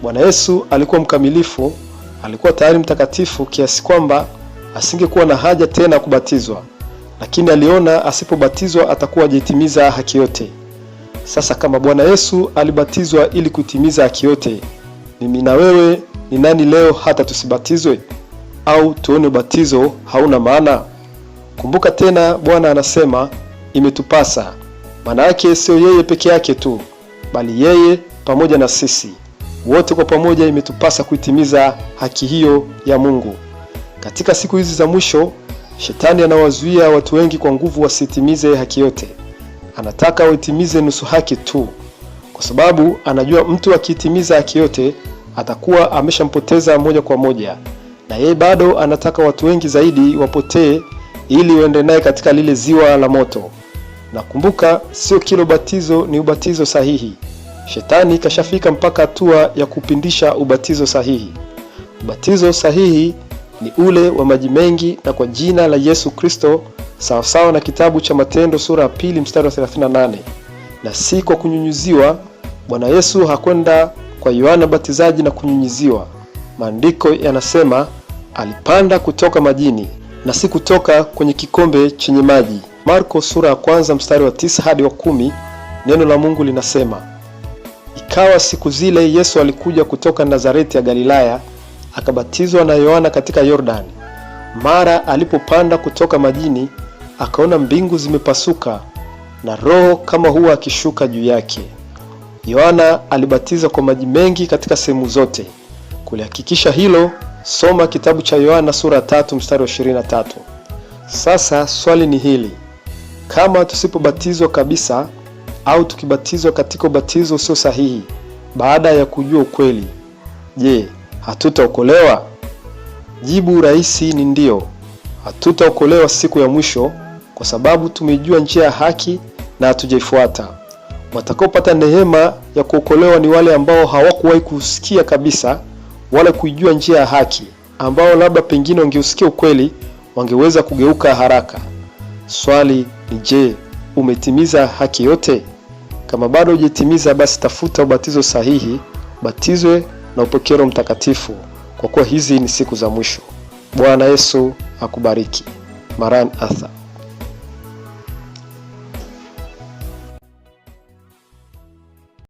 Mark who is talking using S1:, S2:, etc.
S1: Bwana Yesu alikuwa mkamilifu, alikuwa tayari mtakatifu kiasi kwamba asingekuwa na haja tena kubatizwa, lakini aliona asipobatizwa atakuwa hajitimiza haki yote. Sasa kama Bwana Yesu alibatizwa ili kutimiza haki yote, mimi na wewe ni nani leo hata tusibatizwe? Au tuone ubatizo hauna maana? Kumbuka tena Bwana anasema imetupasa. Maana yake sio yeye peke yake tu, bali yeye pamoja na sisi wote kwa pamoja imetupasa kuitimiza haki hiyo ya Mungu. Katika siku hizi za mwisho, Shetani anawazuia watu wengi kwa nguvu wasitimize haki yote. Anataka waitimize nusu haki tu, kwa sababu anajua mtu akitimiza haki yote atakuwa ameshampoteza moja kwa moja, na yeye bado anataka watu wengi zaidi wapotee ili waende naye katika lile ziwa la moto. Na kumbuka, sio kila ubatizo ni ubatizo sahihi. Shetani kashafika mpaka hatua ya kupindisha ubatizo sahihi. Ubatizo sahihi ni ule wa maji mengi na kwa jina la Yesu Kristo, sawasawa na kitabu cha Matendo sura ya 2 mstari wa 38, na si kwa kunyunyiziwa. Bwana Yesu hakwenda kwa Yohana Batizaji na kunyunyiziwa. Maandiko yanasema alipanda kutoka majini na si kutoka kwenye kikombe chenye maji. Marko sura ya 1 mstari wa 9 hadi wa 10, neno la Mungu linasema, ikawa siku zile Yesu alikuja kutoka Nazareti ya Galilaya, akabatizwa na Yohana katika Yordani. Mara alipopanda kutoka majini, akaona mbingu zimepasuka na Roho kama huwa akishuka juu yake. Yohana alibatiza kwa maji mengi katika sehemu zote. Kulihakikisha hilo, soma kitabu cha Yohana sura ya 3 mstari wa 23. Sasa swali ni hili: kama tusipobatizwa kabisa au tukibatizwa katika ubatizo usio sahihi baada ya kujua ukweli, je, hatutaokolewa? Jibu rahisi ni ndio. Hatutaokolewa siku ya mwisho kwa sababu tumejua njia ya haki na hatujaifuata. Watakaopata neema ya kuokolewa ni wale ambao hawakuwahi kusikia kabisa wala kuijua njia ya haki, ambao labda pengine wangeusikia ukweli wangeweza kugeuka haraka. Swali ni je, umetimiza haki yote? Kama bado hujatimiza, basi tafuta ubatizo sahihi, batizwe na upokee Roho Mtakatifu, kwa kuwa hizi ni siku za mwisho. Bwana Yesu akubariki. Maran Atha.